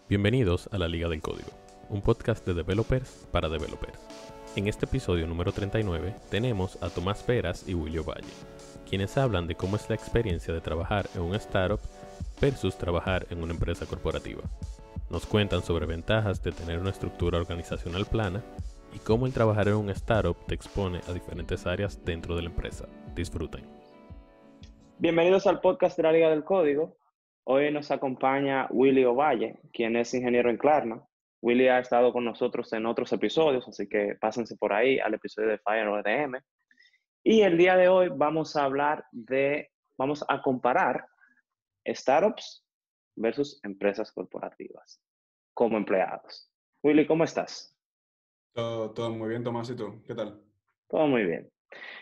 Bienvenidos a La Liga del Código, un podcast de developers para developers. En este episodio número 39 tenemos a Tomás Peras y Willy Ovalle, quienes hablan de cómo es la experiencia de trabajar en un startup versus trabajar en una empresa corporativa. Nos cuentan sobre ventajas de tener una estructura organizacional plana y cómo el trabajar en un startup te expone a diferentes áreas dentro de la empresa. Disfruten. Bienvenidos al podcast de la Liga del Código. Hoy nos acompaña Willy Ovalle, quien es ingeniero en Klarna. Willy ha estado con nosotros en otros episodios, así que pásense por ahí al episodio de FireODM. Y el día de hoy vamos a comparar startups versus empresas corporativas como empleados. Willy, ¿cómo estás? Todo muy bien, Tomás, ¿y tú? ¿Qué tal? Todo muy bien.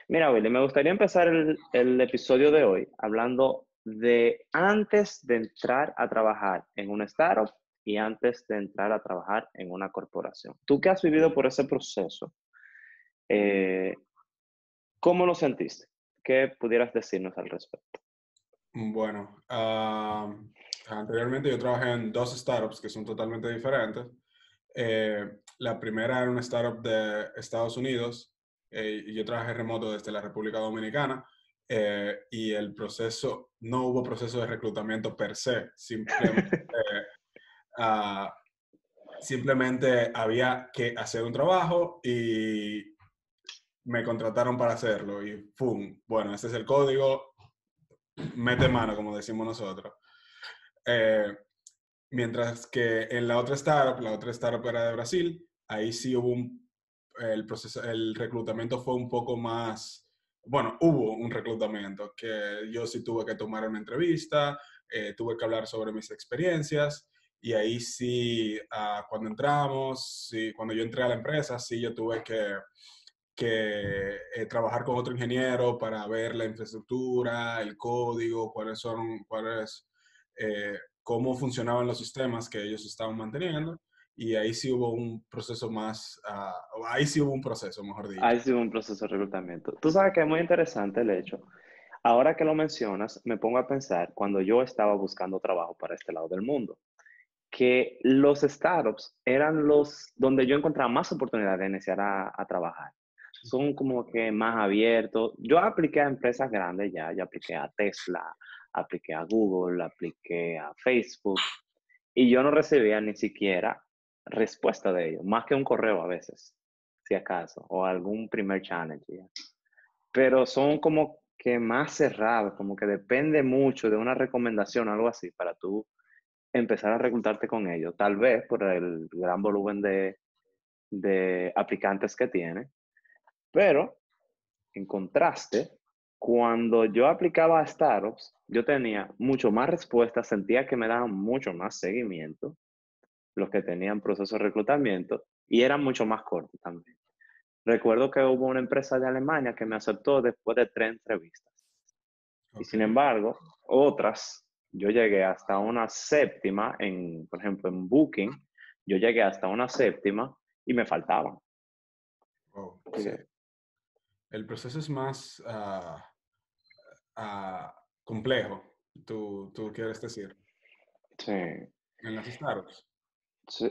Mira, Willy, me gustaría empezar el episodio de hoy hablando de antes de entrar a trabajar en una startup y antes de entrar a trabajar en una corporación. Tú que has vivido por ese proceso, eh, ¿cómo lo sentiste? ¿Qué pudieras decirnos al respecto? Bueno, anteriormente yo trabajé en dos startups que son totalmente diferentes. La primera era una startup de Estados Unidos y yo trabajé remoto desde la República Dominicana y no hubo proceso de reclutamiento per se, ah, simplemente había que hacer un trabajo y me contrataron para hacerlo y ¡pum! Bueno, este es el código, mete mano, como decimos nosotros. Eh, Mientras que en la otra startup era de Brasil, ahí sí el reclutamiento fue un poco más, bueno, hubo un reclutamiento que yo sí tuve que tomar una entrevista, tuve que hablar sobre mis experiencias y ahí sí, cuando entramos, sí, cuando yo entré a la empresa, sí yo tuve que trabajar con otro ingeniero para ver la infraestructura, el código, cómo funcionaban los sistemas que ellos estaban manteniendo. Y ahí sí hubo un proceso ahí sí hubo un proceso, mejor Ha dicho. sido un proceso de reclutamiento. Tú sabes que es muy interesante el hecho. Ahora que lo mencionas, me pongo a pensar cuando yo estaba buscando trabajo para este lado del mundo, que los startups eran los donde yo encontraba más oportunidades de iniciar a trabajar. Son como que más abiertos. Yo apliqué a empresas grandes ya, yo apliqué a Tesla, apliqué a Google, apliqué a Facebook y yo no recibía ni siquiera respuesta de ellos, más que un correo a veces, si acaso, o algún primer challenge. ¿Ya? Pero son como que más cerrados, como que depende mucho de una recomendación o algo así para tú empezar a reclutarte con ellos, tal vez por el gran volumen de aplicantes que tiene, pero en contraste, cuando yo aplicaba a startups, yo tenía mucho más respuestas, sentía que me daban mucho más seguimiento, los que tenían proceso de reclutamiento, y eran mucho más cortos también. Recuerdo que hubo una empresa de Alemania que me aceptó después de 3 entrevistas. Y Ok. sin embargo, otras, yo llegué hasta una séptima, por ejemplo, en Booking, yo llegué hasta una séptima y me faltaban. Wow, Así sí. que, El proceso es más complejo, tú quieres decir, sí. en las startups. Sí,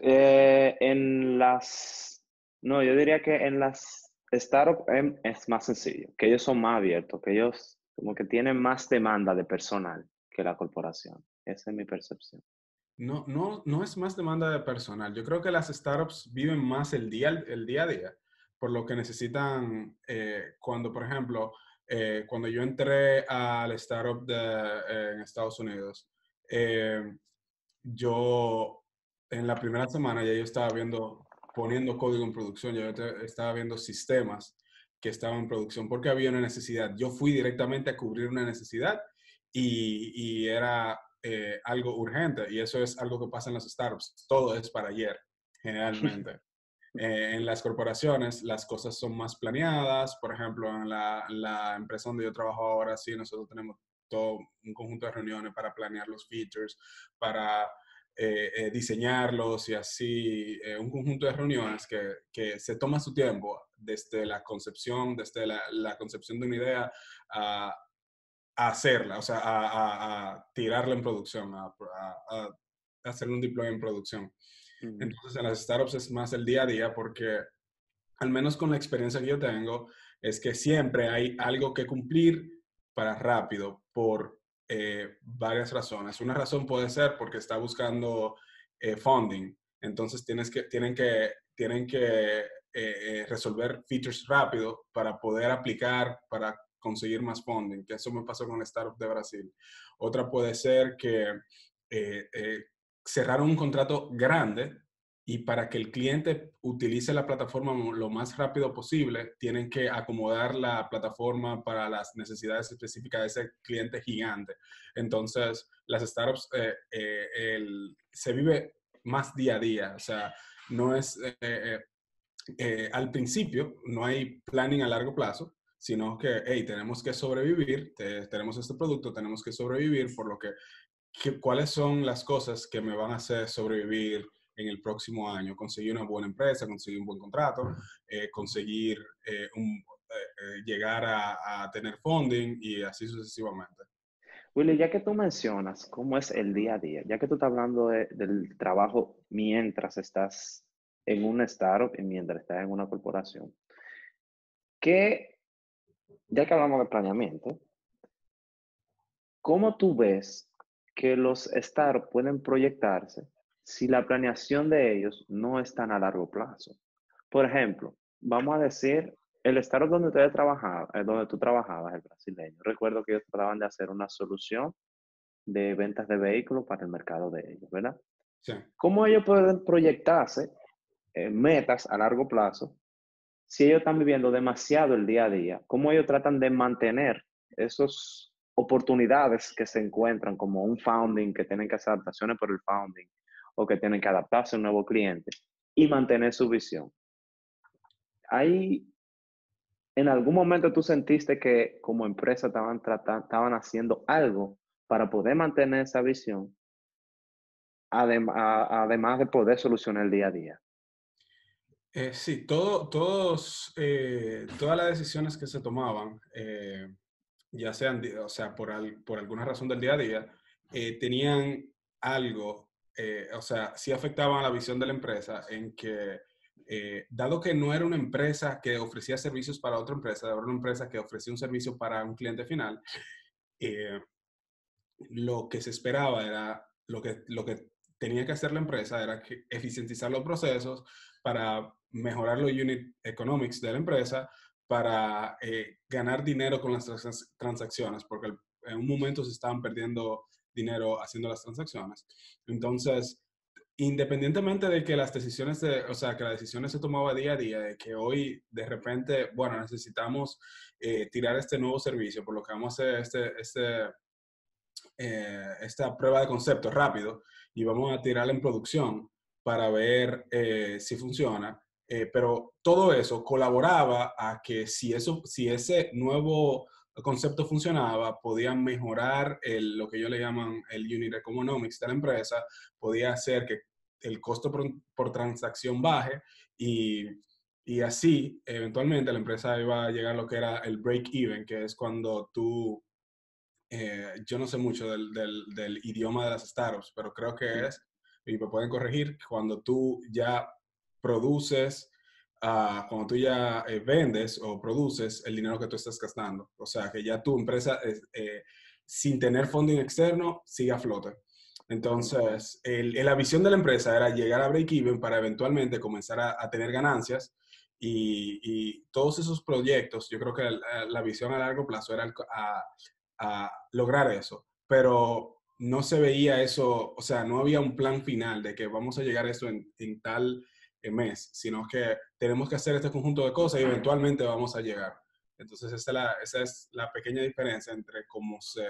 no, yo diría que en las startups es más sencillo, que ellos son más abiertos, que ellos como que tienen más demanda de personal que la corporación. Esa es mi percepción. No es más demanda de personal. Yo creo que las startups viven más el día a día, por lo que necesitan, por ejemplo, cuando yo entré al startup en Estados Unidos, eh, yo en la primera semana ya yo estaba poniendo código en producción, estaba viendo sistemas que estaban en producción porque había una necesidad. Yo fui directamente a cubrir una necesidad y era algo urgente y eso es algo que pasa en las startups. Todo es para ayer, generalmente. En las corporaciones las cosas son más planeadas. Por ejemplo, en la empresa donde yo trabajo ahora, sí, nosotros tenemos todo un conjunto de reuniones para planear los features, para diseñarlos y así, un conjunto de reuniones que se toma su tiempo desde la concepción, la concepción de una idea a hacerla, o sea, a tirarla en producción, hacer un deploy en producción. Ujú. Entonces, en las startups es más el día a día porque, al menos con la experiencia que yo tengo, es que siempre hay algo que cumplir para rápido por varias razones. Una razón puede ser porque está buscando funding. Entonces tienen que resolver features rápido para poder aplicar, para conseguir más funding, que eso me pasó con la startup de Brasil. Otra puede ser que cerraron un contrato grande y para que el cliente utilice la plataforma lo más rápido posible, tienen que acomodar la plataforma para las necesidades específicas de ese cliente gigante. Entonces, las startups se vive más día a día. O sea, no es, al principio no hay planning a largo plazo, sino que, hey, tenemos que sobrevivir, tenemos este producto, tenemos que sobrevivir, por lo que cuáles son las cosas que me van a hacer sobrevivir en el próximo año. Conseguir una buena empresa, conseguir un buen contrato, conseguir llegar a tener funding y así sucesivamente. Willy, ya que tú mencionas cómo es el día a día, ya que tú estás hablando del trabajo mientras estás en una startup y mientras estás en una corporación, que, ya que hablamos de planeamiento, ¿cómo tú ves que los startups pueden proyectarse si la planeación de ellos no es tan a largo plazo? Por ejemplo, vamos a decir, el startup donde donde tú trabajabas, el brasileño, recuerdo que ellos trataban de hacer una solución de ventas de vehículos para el mercado de ellos, ¿verdad? Sí. ¿Cómo ellos pueden proyectarse metas a largo plazo si ellos están viviendo demasiado el día a día? ¿Cómo ellos tratan de mantener esas oportunidades que se encuentran como un founding, que tienen que hacer adaptaciones por el founding o que tienen que adaptarse a un nuevo cliente y mantener su visión? ¿Hay en algún momento tú sentiste que como empresa estaban haciendo algo para poder mantener esa visión, además de poder solucionar el día a día? Sí, todas las decisiones que se tomaban, ya sean, o sea, por alguna razón del día a día, tenían algo, o sea, sí afectaban a la visión de la empresa en que, dado que no era una empresa que ofrecía servicios para otra empresa, era una empresa que ofrecía un servicio para un cliente final, eh, lo que se esperaba era, lo que tenía que hacer la empresa era que eficientizar los procesos para mejorar los unit economics de la empresa, para ganar dinero con las transacciones, porque en un momento se estaban perdiendo dinero haciendo las transacciones. Entonces, independientemente de que las decisiones, o sea, que las decisiones se tomaban día a día, de que hoy de repente, bueno, necesitamos tirar este nuevo servicio, por lo que vamos a hacer esta prueba de concepto rápido y vamos a tirarla en producción para ver si funciona. Pero todo eso colaboraba a que si ese nuevo concepto funcionaba, podían mejorar lo que ellos le llaman el unit economics de la empresa, podía hacer que el costo por transacción baje y así eventualmente la empresa iba a llegar a lo que era el break-even, que es cuando tú yo no sé mucho del idioma de las startups, pero creo que es, y me pueden corregir, cuando tú ya produces, cuando tú ya vendes o produces el dinero que tú estás gastando. O sea, que ya tu empresa, sin tener funding externo, sigue a flote. Entonces, la visión de la empresa era llegar a break-even para eventualmente comenzar a tener ganancias y todos esos proyectos, yo creo que la visión a largo plazo era a lograr eso, pero no se veía eso, o sea, no había un plan final de que vamos a llegar a eso en tal mes, sino que tenemos que hacer este conjunto de cosas y eventualmente vamos a llegar. Entonces, esa es la pequeña diferencia entre cómo se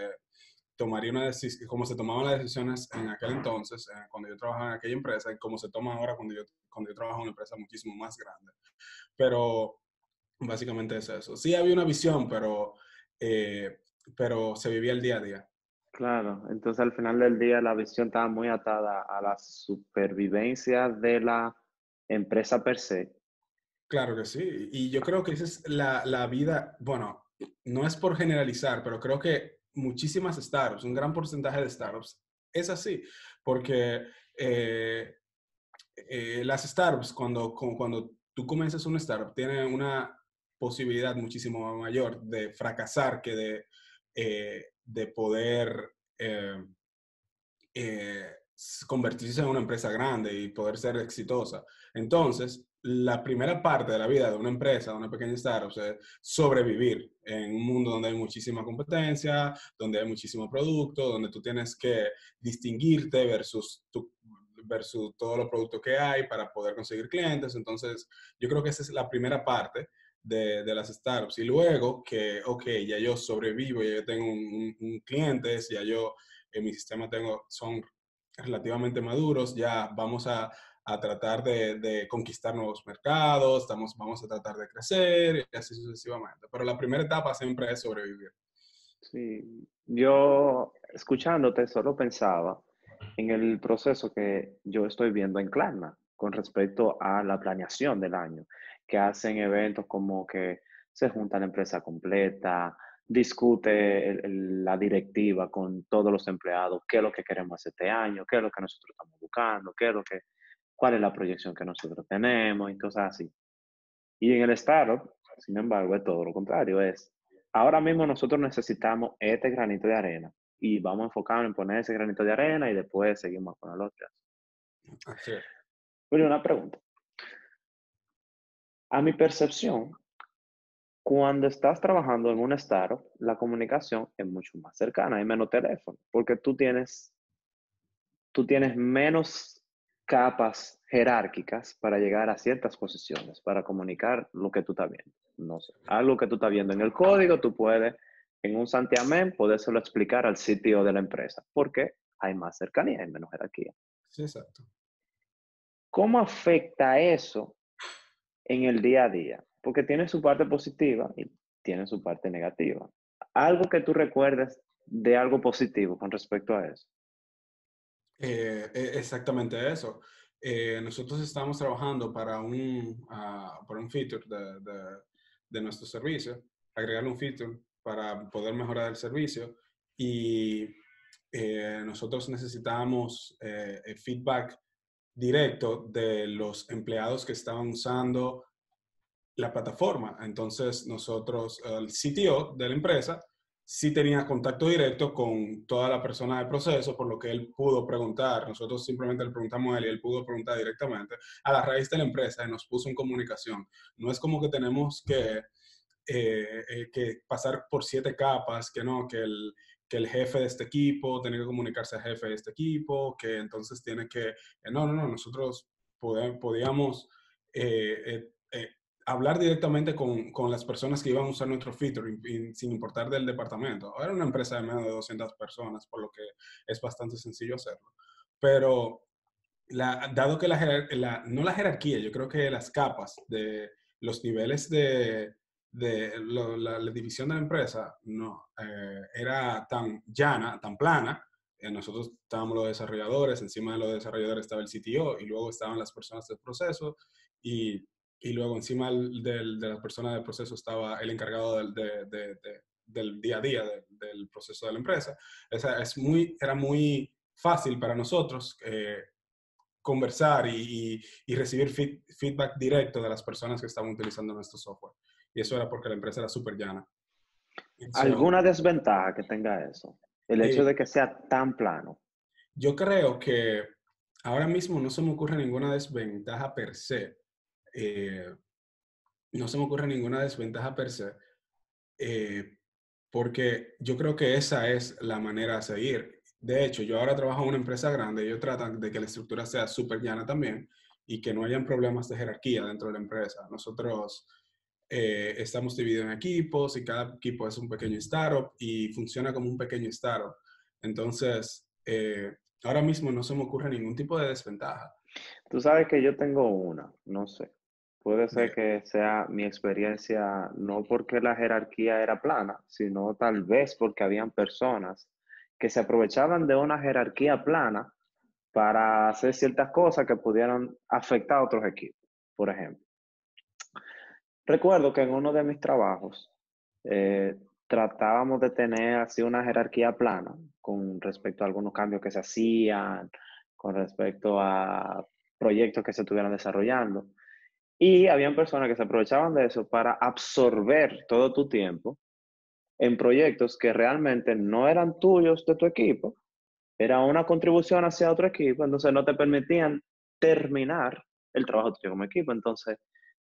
tomaría una decisión, cómo se tomaban las decisiones en aquel entonces, cuando yo trabajaba en aquella empresa, y cómo se toman ahora cuando yo trabajo en una empresa muchísimo más grande. Pero básicamente es eso. Sí había una visión, eh, pero se vivía el día a día. Claro, entonces al final del día la visión estaba muy atada a la supervivencia de la empresa per se. Claro que sí. Y yo creo que esa es la vida, bueno, no es por generalizar, pero creo que muchísimas startups, un gran porcentaje de startups, es así, porque eh, las startups, cuando tú comienzas una startup, tienen una posibilidad muchísimo mayor de fracasar que de poder eh, convertirse en una empresa grande y poder ser exitosa. Entonces, la primera parte de la vida de una empresa, de una pequeña startup, es sobrevivir en un mundo donde hay muchísima competencia, donde hay muchísimo producto, donde tú tienes que distinguirte versus todos los productos que hay para poder conseguir clientes. Entonces, yo creo que esa es la primera parte de las startups. Y luego que, ok, ya yo sobrevivo, ya yo tengo un clientes, ya yo en mi sistema son relativamente maduros, ya vamos a tratar de conquistar nuevos mercados, vamos a tratar de crecer y así sucesivamente. Pero la primera etapa siempre es sobrevivir. Sí, yo escuchándote solo pensaba en el proceso que yo estoy viendo en Klarna con respecto a la planeación del año, que hacen eventos como que se junta la empresa completa, discute la directiva con todos los empleados, qué es lo que queremos hacer este año, qué es lo que nosotros estamos buscando, cuál es la proyección que nosotros tenemos y cosas así. Y en el startup, sin embargo, es todo lo contrario. Ahora mismo nosotros necesitamos este granito de arena y vamos a enfocarnos en poner ese granito de arena y después seguimos con el otro. Así es. Pero una pregunta. A mi percepción, cuando estás trabajando en un startup, la comunicación es mucho más cercana, hay menos teléfono, porque tú tienes menos capas jerárquicas para llegar a ciertas posiciones, para comunicar lo que tú estás viendo. No sé, algo que tú estás viendo en el código, tú puedes, en un santiamén, podérselo explicar al sitio de la empresa, porque hay más cercanía, hay menos jerarquía. Sí, exacto. ¿Cómo afecta eso en el día a día? Porque tiene su parte positiva y tiene su parte negativa. Algo que tú recuerdes de algo positivo con respecto a eso. Exactamente eso. Nosotros estamos trabajando para un feature de nuestro servicio, agregarle un feature para poder mejorar el servicio y nosotros necesitamos feedback directo de los empleados que estaban usando la plataforma. Entonces, nosotros, el CTO de la empresa, sí tenía contacto directo con toda la persona de proceso, por lo que él pudo preguntar. Nosotros simplemente le preguntamos a él y él pudo preguntar directamente a la raíz de la empresa y nos puso en comunicación. No es como que tenemos que pasar por 7 capas, que no, que el jefe de este equipo tiene que comunicarse al jefe de este equipo, que entonces tiene que, no, nosotros podíamos eh, eh, eh, hablar directamente con las personas que iban a usar nuestro feature, sin importar del departamento. Era una empresa de menos de 200 personas, por lo que es bastante sencillo hacerlo. Pero dado que no la jerarquía, yo creo que las capas de los niveles la división de la empresa no era tan llana, tan plana. Nosotros estábamos los desarrolladores, encima de los desarrolladores estaba el CTO y luego estaban las personas del proceso y luego encima de las personas del proceso estaba el encargado del día a día del proceso de la empresa. Era muy fácil para nosotros conversar y recibir feedback directo de las personas que estaban utilizando nuestro software. Y eso era porque la empresa era súper llana. So, ¿Alguna desventaja que tenga eso? El hecho eh, de que sea tan plano. yo creo que ahora mismo no se me ocurre ninguna desventaja per se. Eh, no se me ocurre ninguna desventaja per se, eh, porque yo creo que esa es la manera a seguir. De hecho, yo ahora trabajo en una empresa grande y ellos tratan de que la estructura sea súper llana también y que no hayan problemas de jerarquía dentro de la empresa. Nosotros estamos divididos en equipos y cada equipo es un pequeño startup y funciona como un pequeño startup. Entonces, ahora mismo no se me ocurre ningún tipo de desventaja. Tú sabes que yo tengo una, no sé. Puede ser De, que sea mi experiencia, no porque la jerarquía era plana, sino tal vez porque habían personas que se aprovechaban de una jerarquía plana para hacer ciertas cosas que pudieran afectar a otros equipos. Por ejemplo, recuerdo que en uno de mis trabajos tratábamos de tener así una jerarquía plana con respecto a algunos cambios que se hacían, con respecto a proyectos que se estuvieran desarrollando. Y habían personas que se aprovechaban de eso para absorber todo tu tiempo en proyectos que realmente no eran tuyos de tu equipo, era una contribución hacia otro equipo, entonces no te permitían terminar el trabajo tuyo como equipo. Entonces,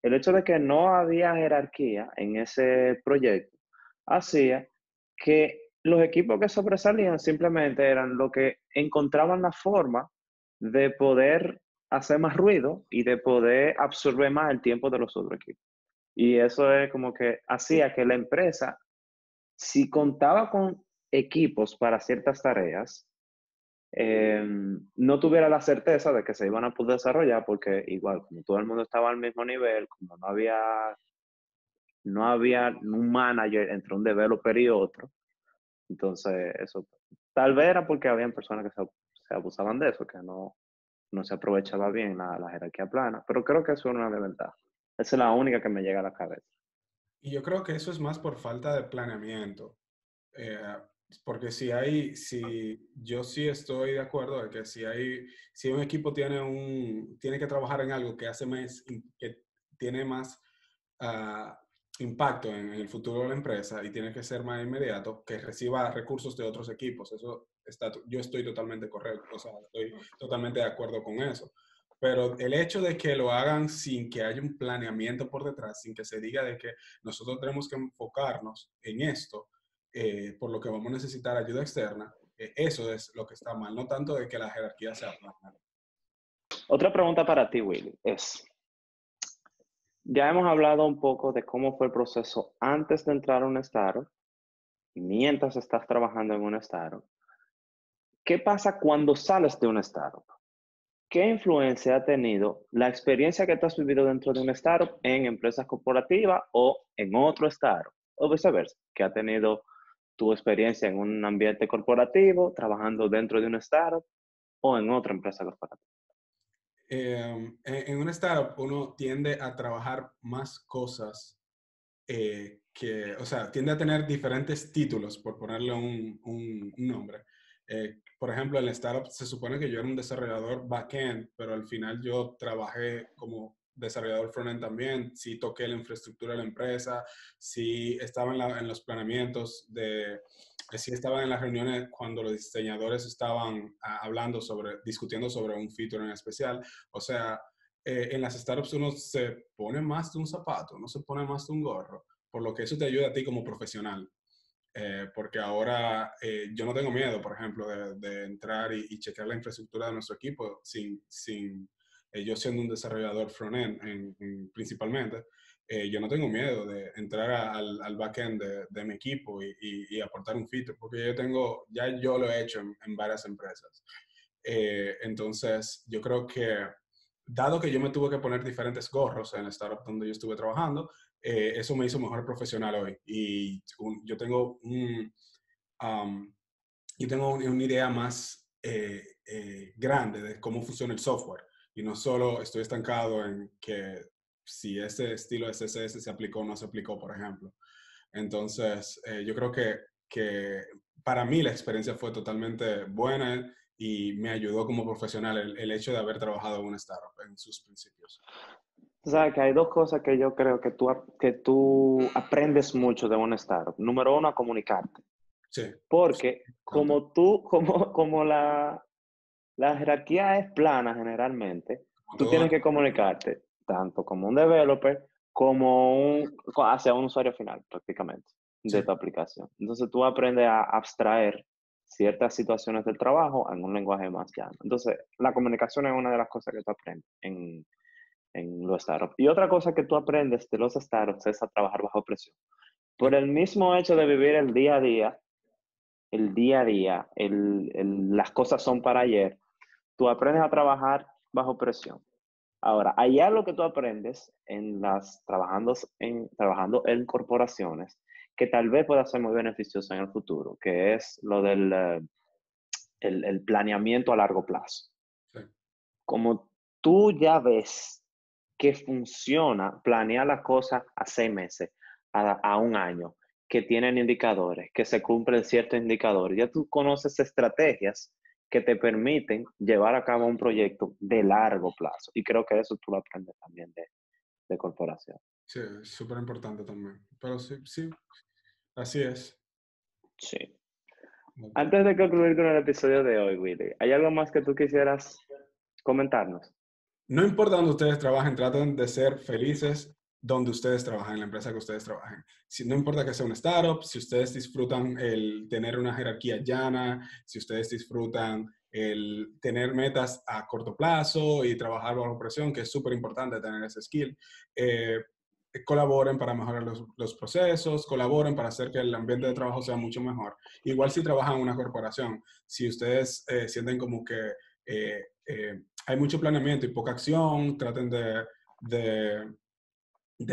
el hecho de que no había jerarquía en ese proyecto hacía que los equipos que sobresalían simplemente eran los que encontraban la forma de poder hacer más ruido y de poder absorber más el tiempo de los otros equipos. Y eso es como que hacía que la empresa, si contaba con equipos para ciertas tareas, no tuviera la certeza de que se iban a poder desarrollar porque igual, como todo el mundo estaba al mismo nivel, como no había un manager entre un developer y otro, entonces eso tal vez era porque habían personas que se abusaban de eso, que no se aprovechaba bien la jerarquía plana, pero creo que eso es una desventaja. Esa es la única que me llega a la cabeza. Y yo creo que eso es más por falta de planeamiento. Eh, Porque si yo sí estoy de acuerdo de que si un equipo tiene que trabajar en algo que hace más, que tiene más impacto en el futuro de la empresa y tiene que ser más inmediato, que reciba recursos de otros equipos. Yo estoy totalmente correcto, o sea, estoy totalmente de acuerdo con eso. Pero el hecho de que lo hagan sin que haya un planeamiento por detrás, sin que se diga de que nosotros tenemos que enfocarnos en esto, por lo que vamos a necesitar ayuda externa, eso es lo que está mal, no tanto de que la jerarquía sea plana. Otra pregunta para ti, Willy, es, ya hemos hablado un poco de cómo fue el proceso antes de entrar a un startup y mientras estás trabajando en un startup. ¿Qué pasa cuando sales de un startup? ¿Qué influencia ha tenido la experiencia que tú has vivido dentro de un startup en empresas corporativas o en otro startup? O viceversa, ¿qué ha tenido tu experiencia en un ambiente corporativo, trabajando dentro de un startup o en otra empresa corporativa? En una startup uno tiende a trabajar más cosas o sea, tiende a tener diferentes títulos, por ponerle un nombre. Por ejemplo, en la startup se supone que yo era un desarrollador backend, pero al final yo trabajé como desarrollador frontend también, sí toqué la infraestructura de la empresa, sí estaba en los planeamientos sí estaba en las reuniones cuando los diseñadores estaban discutiendo sobre un feature en especial. O sea, en las startups uno se pone más de un zapato, no se pone más de un gorro, por lo que eso te ayuda a ti como profesional. Porque ahora yo no tengo miedo, por ejemplo, de entrar y chequear la infraestructura de nuestro equipo sin yo siendo un desarrollador front-end principalmente. Yo no tengo miedo de entrar al back-end de mi equipo y aportar un feature, porque ya yo lo he hecho en varias empresas. Entonces, yo creo que, dado que yo me tuve que poner diferentes gorros en la startup donde yo estuve trabajando, eso me hizo mejor profesional hoy. Y um, yo tengo una idea más grande de cómo funciona el software. Y no solo estoy estancado en que si ese estilo de CSS se aplicó o no se aplicó, por ejemplo. Entonces, yo creo que para mí la experiencia fue totalmente buena y me ayudó como profesional el hecho de haber trabajado en una startup en sus principios. O sea, que hay dos cosas que yo creo que tú aprendes mucho de un startup. Número uno, a comunicarte. Sí, Porque bastante. como la jerarquía es plana generalmente, Como tú todo, tienes que comunicarte tanto como un developer como hacia un usuario final, prácticamente, sí. de tu aplicación. Entonces tú aprendes a abstraer ciertas situaciones del trabajo en un lenguaje más llano. Entonces, la comunicación es una de las cosas que tú aprendes en los startups. Y otra cosa que tú aprendes de los startups es a trabajar bajo presión. Por el mismo hecho de vivir las cosas son para ayer, tú aprendes a trabajar bajo presión. Ahora, hay algo que tú aprendes trabajando en corporaciones que tal vez pueda ser muy beneficioso en el futuro, que es lo del el planeamiento a largo plazo. Sí, Como tú ya ves que funciona planear las cosas a 6 meses, a un año, que tienen indicadores, que se cumplen ciertos indicadores, ya tú conoces estrategias que te permiten llevar a cabo un proyecto de largo plazo. Y creo que eso tú lo aprendes también de corporación. Sí, es súper importante también. Pero sí, así es. Sí. Ok. Antes de concluir con el episodio de hoy, Willy, ¿hay algo más que tú quisieras comentarnos? No importa donde ustedes trabajen, traten de ser felices donde ustedes trabajan, en la empresa que ustedes trabajen. No importa que sea una startup, si ustedes disfrutan el tener una jerarquía llana, si ustedes disfrutan el tener metas a corto plazo y trabajar bajo presión, que es súper importante tener ese skill, colaboren para mejorar los procesos, colaboren para hacer que el ambiente de trabajo sea mucho mejor. Igual si trabajan en una corporación, si ustedes sienten como que hay mucho planeamiento y poca acción, traten de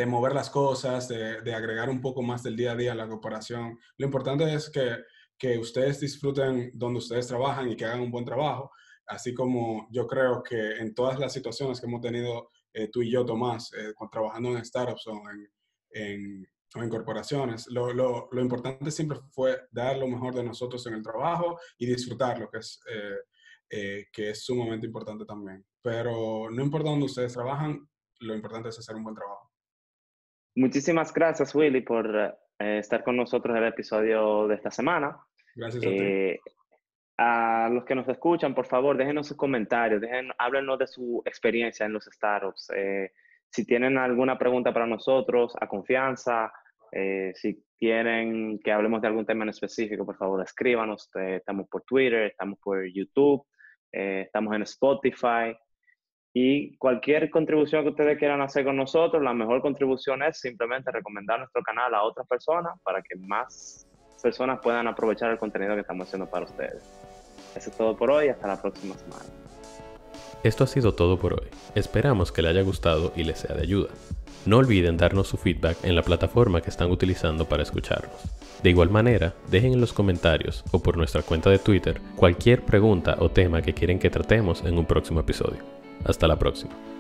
mover las cosas, de agregar un poco más del día a día a la corporación. Lo importante es que ustedes disfruten donde ustedes trabajan y que hagan un buen trabajo, así como yo creo que en todas las situaciones que hemos tenido tú y yo, Tomás, trabajando en startups o en corporaciones, lo importante siempre fue dar lo mejor de nosotros en el trabajo y disfrutarlo, que es sumamente importante también. Pero no importa dónde ustedes trabajan, lo importante es hacer un buen trabajo. Muchísimas gracias, Willy, por estar con nosotros en el episodio de esta semana. Gracias a ti. A los que nos escuchan, por favor, déjenos sus comentarios, háblenos de su experiencia en los startups. Si tienen alguna pregunta para nosotros, a confianza, si quieren que hablemos de algún tema en específico, por favor, escríbanos. Estamos por Twitter, estamos por YouTube, estamos en Spotify. Y cualquier contribución que ustedes quieran hacer con nosotros, la mejor contribución es simplemente recomendar nuestro canal a otras personas para que más personas puedan aprovechar el contenido que estamos haciendo para ustedes. Eso es todo por hoy. Hasta la próxima semana. Esto ha sido todo por hoy. Esperamos que les haya gustado y les sea de ayuda. No olviden darnos su feedback en la plataforma que están utilizando para escucharnos. De igual manera, dejen en los comentarios o por nuestra cuenta de Twitter cualquier pregunta o tema que quieren que tratemos en un próximo episodio. Hasta la próxima.